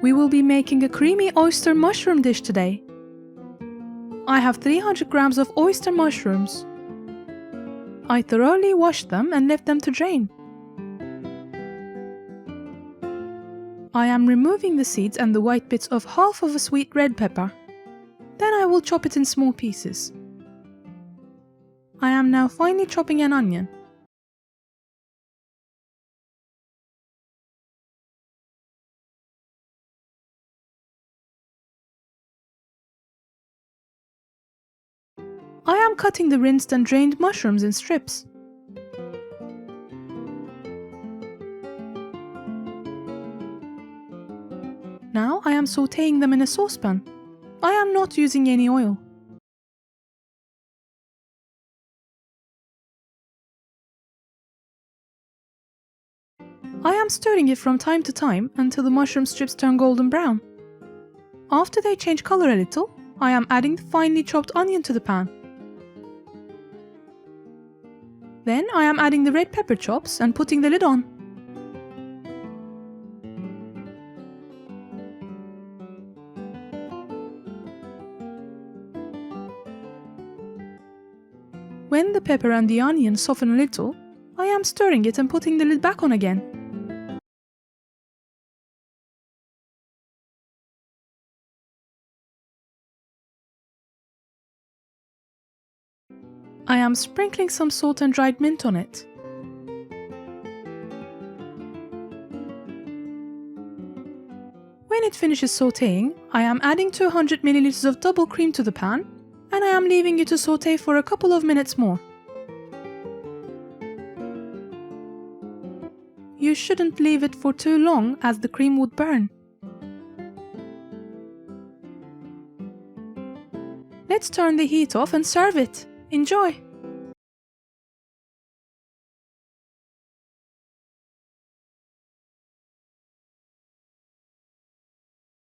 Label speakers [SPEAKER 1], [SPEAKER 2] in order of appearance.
[SPEAKER 1] We will be making a creamy oyster mushroom dish today. I have 300 grams of oyster mushrooms. I thoroughly washed them and left them to drain. I am removing the seeds and the white bits of half of a sweet red pepper. Then I will chop it in small pieces. I am now finely chopping an onion. I am cutting the rinsed and drained mushrooms in strips. Now I am sautéing them in a saucepan. I am not using any oil. I am stirring it from time to time until the mushroom strips turn golden brown. After they change color a little, I am adding the finely chopped onion to the pan. Then I am adding the red pepper chops and putting the lid on. When the pepper and the onion soften a little, I am stirring it and putting the lid back on again. I am sprinkling some salt and dried mint on it. When it finishes sautéing, I am adding 200 ml of double cream to the pan, and I am leaving it to sauté for a couple of minutes more. You shouldn't leave it for too long as the cream would burn. Let's turn the heat off and serve it. Enjoy!